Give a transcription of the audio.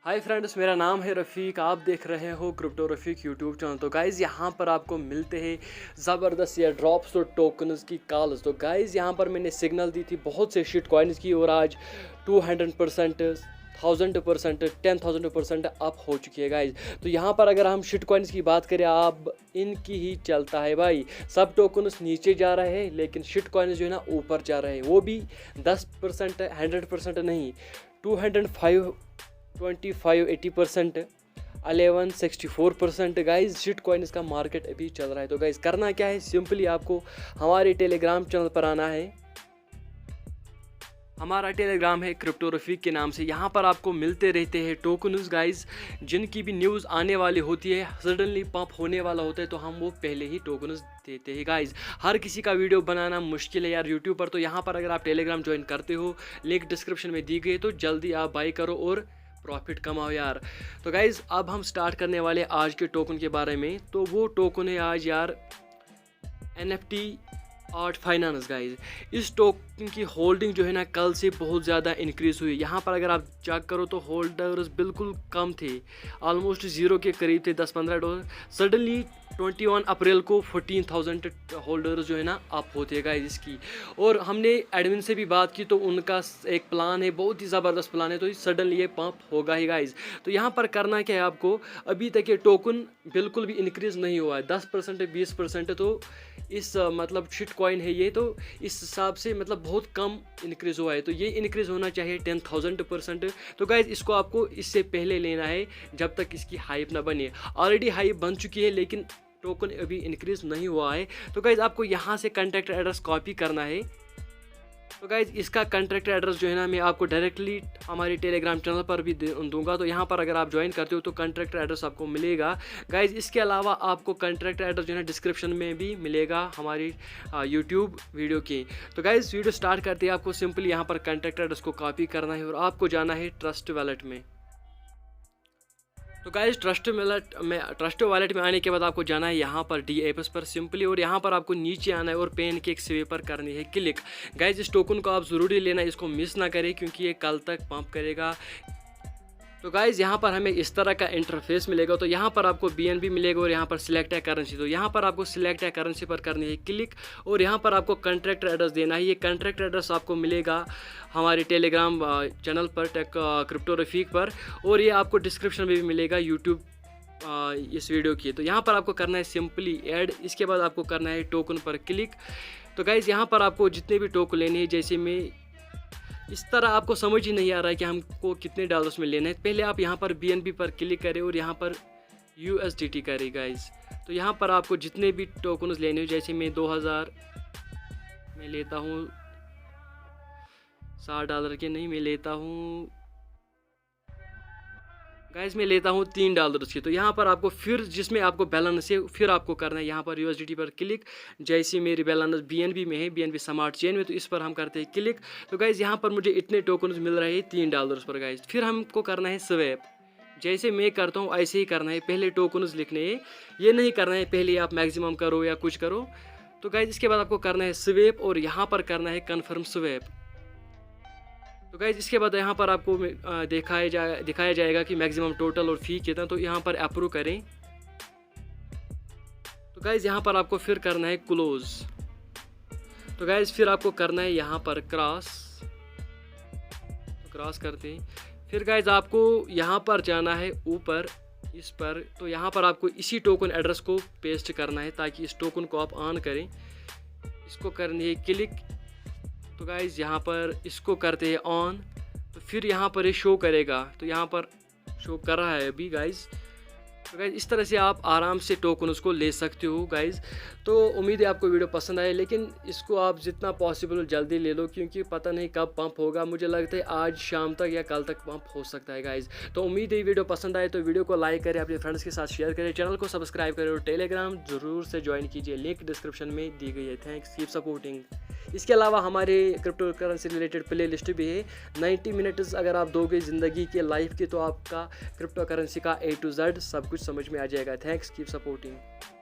Hi friends, मेरा नाम है रफ़ीक। आप देख रहे हो क्रिप्टो रफ़ीक यूट्यूब चैनल। तो गाइज़ यहाँ पर आपको मिलते हैं ज़बरदस्त या ड्रॉप्स और टोकन्स की कॉल्स। तो गाइज़ यहाँ पर मैंने सिग्नल दी थी बहुत से शिट कॉइन्स की और आज 200%, 1000%, 10,000% अप हो चुकी है गाइज। तो यहाँ पर अगर हम शिट कॉइन्स की बात करें, आप इनकी ही चलता है भाई। सब टोकन्स नीचे जा रहे हैं लेकिन शिट कॉइन्स जो है ना ऊपर जा रहे हैं, वो भी 10%, 100% नहीं, 205, 25, 80%, 11, 64% गाइज शिट कॉइन्स का मार्केट अभी चल रहा है। तो गाइज करना क्या है, सिंपली आपको हमारे टेलीग्राम चैनल पर आना है। हमारा टेलीग्राम है क्रिप्टो रफ़ीक के नाम से। यहाँ पर आपको मिलते रहते हैं टोकन्स गाइज, जिनकी भी न्यूज़ आने वाली होती है, सडनली पंप होने वाला होता है, तो हम वो पहले ही टोकन्स देते हैं गाइज। हर किसी का वीडियो बनाना मुश्किल है यार यूट्यूब पर। तो यहाँ पर अगर आप टेलीग्राम ज्वाइन करते हो, लिंक डिस्क्रिप्शन में दी गई है, तो जल्दी आप बाई करो और प्रॉफिट कमाओ यार। तो गाइज़ अब हम स्टार्ट करने वाले आज के टोकन के बारे में। तो वो टोकन है आज यार NFT आर्ट फाइनेंस गाइज। इस टोकन की होल्डिंग जो है ना कल से बहुत ज़्यादा इंक्रीज़ हुई। यहाँ पर अगर आप चेक करो तो होल्डर्स बिल्कुल कम थे, ऑलमोस्ट ज़ीरो के करीब थे, $10-15। सडनली 21 अप्रैल को 14,000 होल्डर्स जो है ना अप होते हैं गाइज इसकी। और हमने एडमिन से भी बात की तो उनका एक प्लान है, बहुत ही ज़बरदस्त प्लान है, तो सडनली ये पंप होगा ही गाइज। तो यहाँ पर करना क्या है आपको, अभी तक ये टोकन बिल्कुल भी इंक्रीज़ नहीं हुआ है, 10%, 20%। तो इस मतलब शिट कॉइन है ये, तो इस हिसाब से मतलब बहुत कम इंक्रीज़ हुआ है। तो ये इंक्रीज़ होना चाहिए 10,000%। तो गाइज इसको आपको इससे पहले लेना है जब तक इसकी हाइप ना बने। ऑलरेडी हाइप बन चुकी है लेकिन टोकन अभी इंक्रीज़ नहीं हुआ है। तो गाइज आपको यहाँ से कॉन्टैक्ट एड्रेस कॉपी करना है। तो गाइज इसका कॉन्टैक्ट एड्रेस जो है ना मैं आपको डायरेक्टली हमारे टेलीग्राम चैनल पर भी दूंगा। तो यहाँ पर अगर आप ज्वाइन करते हो तो कॉन्टैक्ट एड्रेस आपको मिलेगा गाइज। इसके अलावा आपको कॉन्टैक्ट एड्रेस जो है ना डिस्क्रिप्शन में भी मिलेगा हमारी यूट्यूब वीडियो की। तो गाइज वीडियो स्टार्ट करते हैं, आपको सिंपली यहाँ पर कॉन्टैक्ट एड्रेस को कॉपी करना है और आपको जाना है ट्रस्ट वॉलेट में। तो गाइज ट्रस्ट वॉलेट में आने के बाद आपको जाना है यहाँ पर डी एप्स पर सिंपली, और यहाँ पर आपको नीचे आना है और पेन केक स्वेपर करनी है क्लिक। गाइज इस टोकन को आप ज़रूरी लेना, इसको मिस ना करें क्योंकि ये कल तक पंप करेगा। तो गाइज़ यहाँ पर हमें इस तरह का इंटरफेस मिलेगा। तो यहाँ पर आपको BNB मिलेगा और यहाँ पर सिलेक्ट है करेंसी। तो यहाँ पर आपको सिलेक्ट है करेंसी पर करनी है क्लिक और यहाँ पर आपको कॉन्ट्रैक्ट एड्रेस देना है। ये कॉन्ट्रैक्ट एड्रेस आपको मिलेगा हमारे टेलीग्राम चैनल पर क्रिप्टो रफ़ीक पर, और ये आपको डिस्क्रिप्शन में भी मिलेगा यूट्यूब इस वीडियो की। तो यहाँ पर आपको करना है सिंपली ऐड। इसके बाद आपको करना है टोकन पर क्लिक। तो गाइज़ यहाँ पर आपको जितने भी टोकन लेने हैं, जैसे मैं इस तरह आपको समझ ही नहीं आ रहा है कि हमको कितने डॉलर्स में लेना है, पहले आप यहाँ पर BNB पर क्लिक करें और यहाँ पर USDT करें गाइज। तो यहाँ पर आपको जितने भी टोकन्स लेने हो, जैसे मैं 2000 में लेता हूँ, $60 के नहीं, मैं लेता हूँ गाइज, मैं लेता हूँ $3 की। तो यहाँ पर आपको फिर जिसमें आपको बैलेंस है फिर आपको करना है यहाँ पर USDT पर क्लिक। जैसे मेरी बैलेंस BNB में है, BNB स्मार्ट चेन में, तो इस पर हम करते हैं क्लिक। तो गाइज यहाँ पर मुझे इतने टोकन्स मिल रहे हैं $3 पर गाइज। फिर हमको करना है स्वैप। जैसे मैं करता हूँ ऐसे ही करना है, पहले टोकन्स लिखने हैं, ये नहीं करना है पहले आप मैक्सिमम करो या कुछ करो। तो गाइज इसके बाद आपको करना है स्वैप और यहाँ पर करना है कन्फर्म स्वैप। तो गाइज इसके बाद यहाँ पर आपको दिखाया जाएगा कि मैक्सिमम टोटल और फ़ी कितना, तो यहाँ पर अप्रूव करें। तो गाइज यहाँ पर आपको फिर करना है क्लोज। तो गाइज फिर आपको करना है यहाँ पर क्रॉस। तो क्रॉस करते हैं, फिर गाइज आपको यहाँ पर जाना है ऊपर इस पर। तो यहाँ पर आपको इसी टोकन एड्रेस को पेस्ट करना है ताकि इस टोकन को आप ऑन करें। इसको करनी है क्लिक। तो गाइज़ यहाँ पर इसको करते हैं ऑन। तो फिर यहाँ पर ये शो करेगा, तो यहाँ पर शो कर रहा है अभी गाइज़। तो गाइज़ इस तरह से आप आराम से टोकन उसको ले सकते हो गाइज़। तो उम्मीद है आपको वीडियो पसंद आए, लेकिन इसको आप जितना पॉसिबल जल्दी ले लो क्योंकि पता नहीं कब पंप होगा। मुझे लगता है आज शाम तक या कल तक पंप हो सकता है गाइज़। तो उम्मीद है वीडियो पसंद आए तो वीडियो को लाइक करें, अपने फ्रेंड्स के साथ शेयर करें, चैनल को सब्सक्राइब करें और टेलीग्राम ज़रूर से ज्वाइन कीजिए, लिंक डिस्क्रिप्शन में दी गई है। Thanks, keep supporting. इसके अलावा हमारे crypto currency related play list भी है। 90 मिनट्स अगर आप दोगे ज़िंदगी के लाइफ की, तो आपका क्रिप्टो करेंसी का A to Z सब कुछ समझ में आ जाएगा। Thanks, keep supporting.